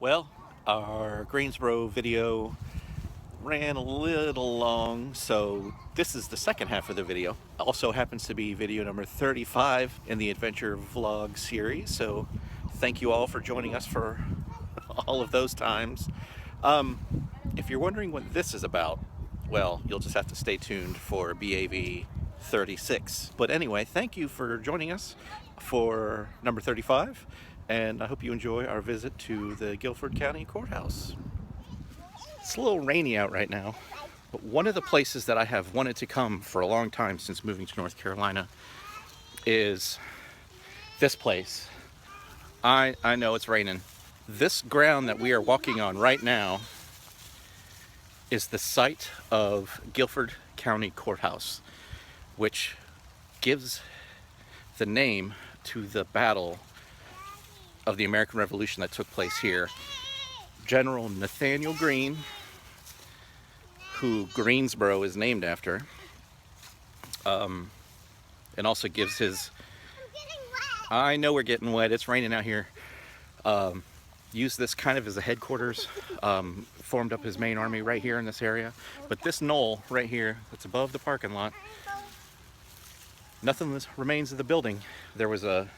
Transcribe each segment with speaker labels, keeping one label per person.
Speaker 1: Well, our Greensboro video ran a little long, so this is the second half of the video. Also happens to be video number 35 in the adventure vlog series, so thank you all for joining us for all of those times. If you're wondering what this is about, well, you'll just have to stay tuned for B.A.V 36. But anyway, thank you for joining us for number 35, and I hope you enjoy our visit to the Guilford County Courthouse. It's a little rainy out right now, but one of the places that I have wanted to come for a long time since moving to North Carolina is this place. I know it's raining. This ground that we are walking on right now is the site of Guilford County Courthouse, which gives the name to the battle of the American Revolution that took place here. General Nathaniel Greene, who Greensboro is named after, and also gives his... I know we're getting wet, it's raining out here. Used this kind of as a headquarters, formed up his main army right here in this area. But this knoll right here, that's above the parking lot, nothing remains of the building. There was a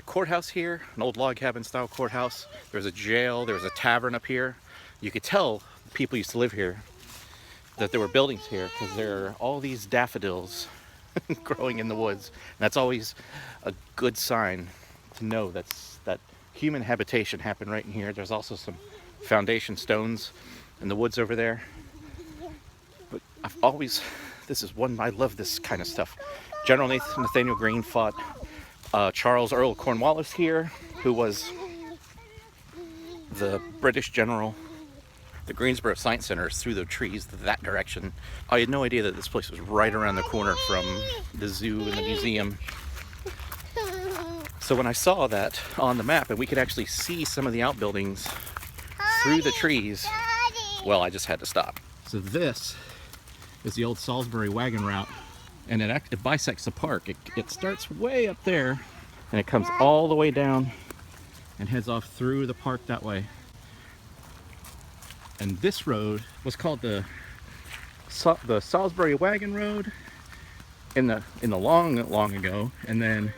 Speaker 1: courthouse here, an old log cabin style courthouse. There was a jail, there was a tavern up here. You could tell people used to live here, that there were buildings here, because there are all these daffodils growing in the woods. And that's always a good sign to know that human habitation happened right in here. There's also some foundation stones in the woods over there. But I love this kind of stuff. General Nathaniel Greene fought Charles Earl of Cornwallis here, who was the British general. The Greensboro Science Center is through the trees that direction. I had no idea that this place was right around the corner from the zoo and the museum. So when I saw that on the map and we could actually see some of the outbuildings through the trees, well, I just had to stop. So this is the old Salisbury wagon route, and it bisects the park. It starts way up there and it comes all the way down and heads off through the park that way. And this road was called the Salisbury Wagon Road in the long ago, and then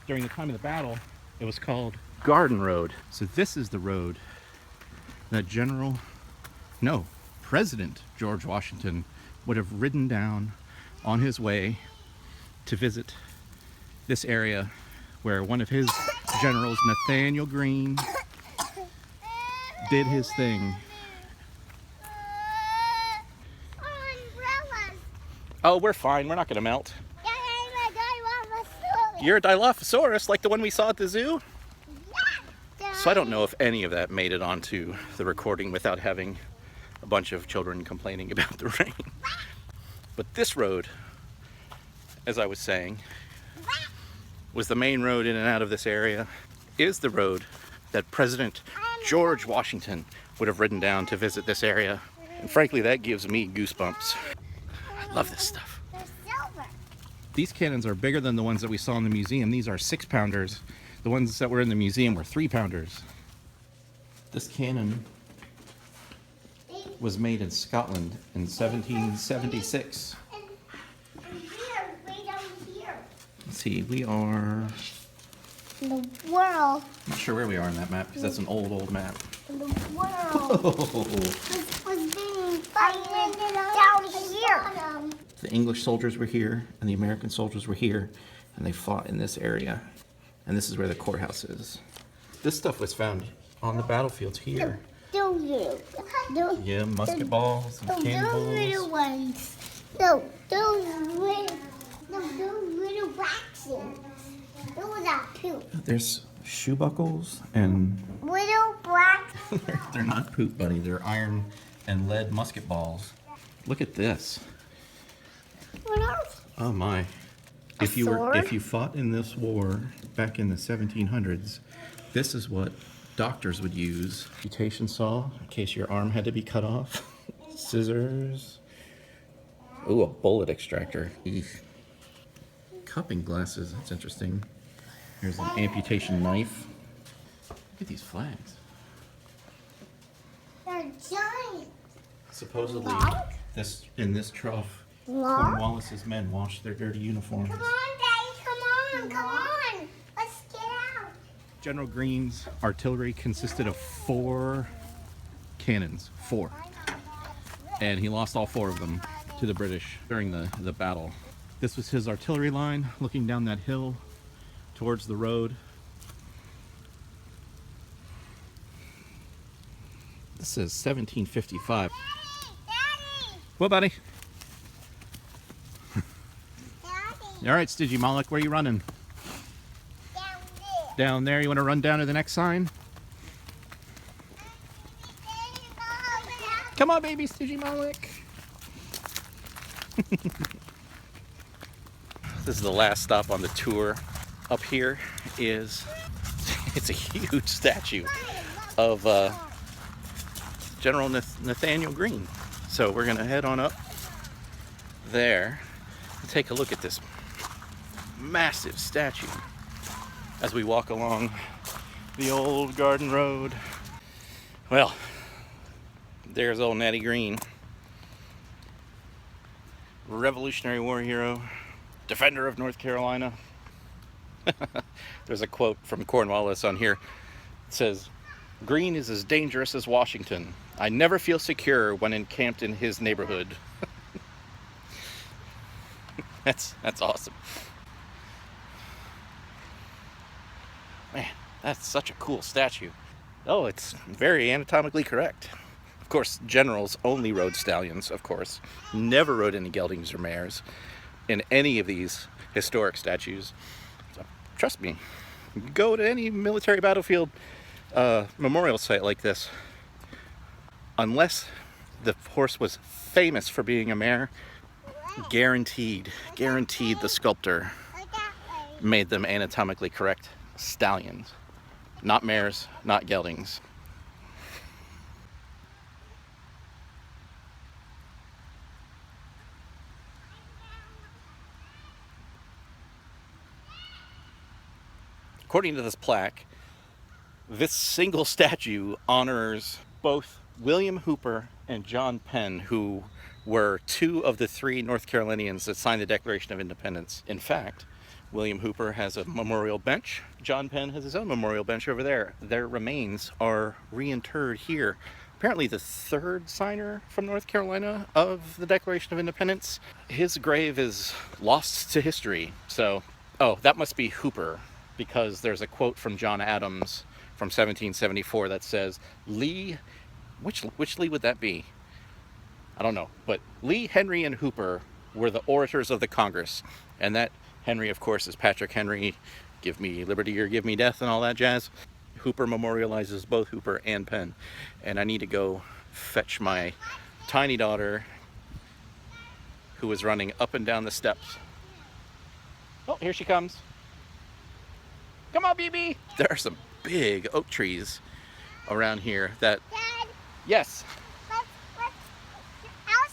Speaker 1: during the time of the battle it was called Garden Road. So this is the road that President George Washington would have ridden down on his way to visit this area where one of his generals, Nathaniel Greene, did his thing. Oh, we're fine. We're not going to melt. You're a Dilophosaurus, like the one we saw at the zoo? So I don't know if any of that made it onto the recording without having a bunch of children complaining about the rain. But this road, as I was saying, was the main road in and out of this area, is the road that President George Washington would have ridden down to visit this area. And frankly, that gives me goosebumps. I love this stuff. These cannons are bigger than the ones that we saw in the museum. These are 6-pounders. The ones that were in the museum were 3-pounders. This cannon was made in Scotland in 1776. Let's see, we are...
Speaker 2: In the world.
Speaker 1: I'm not sure where we are on that map, because that's an old map.
Speaker 2: In the world.
Speaker 1: Oh.
Speaker 2: This was being fighting down here.
Speaker 1: The English soldiers were here, and the American soldiers were here, and they fought in this area. And this is where the courthouse is. This stuff was found on the battlefields here. Yeah, musket balls and cannonballs.
Speaker 2: Those little ones. Those little waxings. Those are poop.
Speaker 1: There's shoe buckles and...
Speaker 2: Little black.
Speaker 1: They're not poop, buddy. They're iron and lead musket balls. Look at this.
Speaker 2: What else?
Speaker 1: Oh my. If you fought in this war back in the 1700s, this is what doctors would use. Amputation saw, in case your arm had to be cut off. Scissors. Ooh, a bullet extractor. Eesh. Cupping glasses, that's interesting. Here's an amputation knife. Look at these flags.
Speaker 2: They're giant.
Speaker 1: Supposedly,
Speaker 2: Long?
Speaker 1: in this trough,
Speaker 2: Long?
Speaker 1: Cornwallis's men washed their dirty uniforms.
Speaker 2: Come on, Daddy, come on, come on. Let's get out.
Speaker 1: General Greene's artillery consisted of 4 cannons. 4. And he lost all 4 of them to the British during the battle. This was his artillery line looking down that hill towards the road. This says 1755.
Speaker 2: Daddy,
Speaker 1: What, buddy?
Speaker 2: Daddy,
Speaker 1: All right, Stigi Malik, where are you running?
Speaker 2: down there.
Speaker 1: Down there. You want to run down to the next sign? Come on, baby, Stigi Malik. This is the last stop on the tour. Up here is, it's a huge statue of General Nathaniel Greene. So we're gonna head on up there and take a look at this massive statue as we walk along the old garden road. Well, there's old Natty Greene. Revolutionary War hero, defender of North Carolina. There's a quote from Cornwallis on here. It says, "Greene is as dangerous as Washington. I never feel secure when encamped in his neighborhood." That's awesome. Man, that's such a cool statue. Oh, it's very anatomically correct. Of course, generals only rode stallions, of course. Never rode any geldings or mares in any of these historic statues. So, trust me, go to any military battlefield memorial site like this. Unless the horse was famous for being a mare, guaranteed the sculptor made them anatomically correct stallions. Not mares, not geldings. According to this plaque, this single statue honors both William Hooper and John Penn, who were 2 of the 3 North Carolinians that signed the Declaration of Independence. In fact, William Hooper has a memorial bench. John Penn has his own memorial bench over there. Their remains are reinterred here. Apparently the 3rd signer from North Carolina of the Declaration of Independence. His grave is lost to history. So, oh, that must be Hooper, because there's a quote from John Adams from 1774 that says, Lee, which Lee would that be? I don't know, but Lee, Henry, and Hooper were the orators of the Congress. And that Henry, of course, is Patrick Henry, give me liberty or give me death and all that jazz. Hooper memorializes both Hooper and Penn. And I need to go fetch my tiny daughter who is running up and down the steps. Oh, here she comes. Come on, BB. There are some big oak trees around here that...
Speaker 2: Dad,
Speaker 1: Yes.
Speaker 2: I'll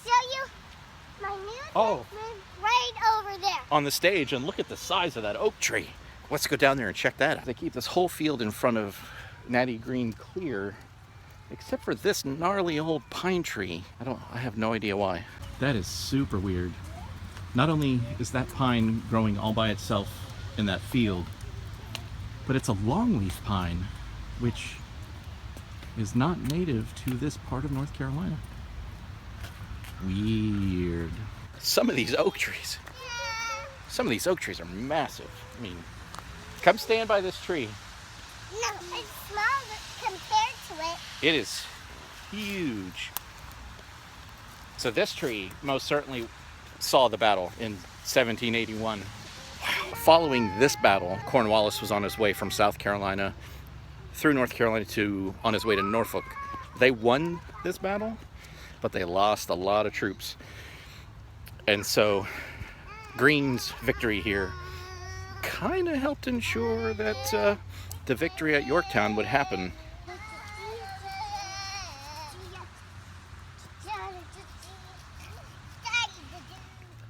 Speaker 2: show you my new
Speaker 1: Oh.
Speaker 2: right over there.
Speaker 1: On the stage, and look at the size of that oak tree. Let's go down there and check that out. They keep this whole field in front of Natty Greene clear, except for this gnarly old pine tree. I have no idea why. That is super weird. Not only is that pine growing all by itself in that field, but it's a longleaf pine, which is not native to this part of North Carolina. Weird. Some of these oak trees are massive. I mean, come stand by this tree.
Speaker 2: No, it's small compared to it.
Speaker 1: It is huge. So this tree most certainly saw the battle in 1781. Wow. Following this battle, Cornwallis was on his way from South Carolina through North Carolina on his way to Norfolk. They won this battle, but they lost a lot of troops. And so Greene's victory here kind of helped ensure that the victory at Yorktown would happen.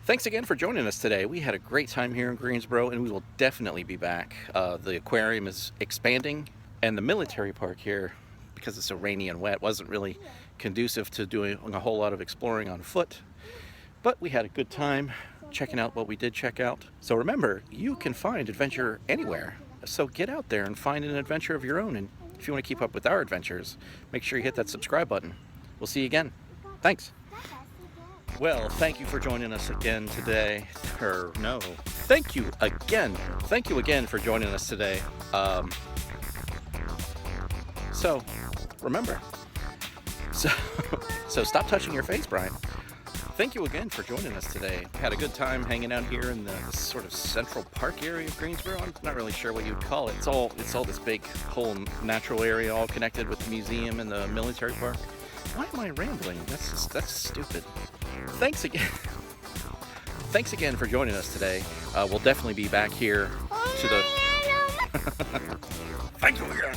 Speaker 1: Thanks again for joining us today. We had a great time here in Greensboro, and we will definitely be back. The aquarium is expanding And the military park here, because it's so rainy and wet, wasn't really conducive to doing a whole lot of exploring on foot. But we had a good time checking out what we did check out. So remember, you can find adventure anywhere. So get out there and find an adventure of your own. And if you want to keep up with our adventures, make sure you hit that subscribe button. We'll see you again. Thanks. Well, thank you for joining us again today. Or no, thank you again. Thank you again for joining us today. So remember, so stop touching your face, Brian. Thank you again for joining us today. Had a good time hanging out here in the sort of central park area of Greensboro. I'm not really sure what you'd call it. It's all this big whole natural area, all connected with the museum and the military park. Why am I rambling? That's stupid. Thanks again. Thanks again for joining us today. We'll definitely be back here to the. Thank you again.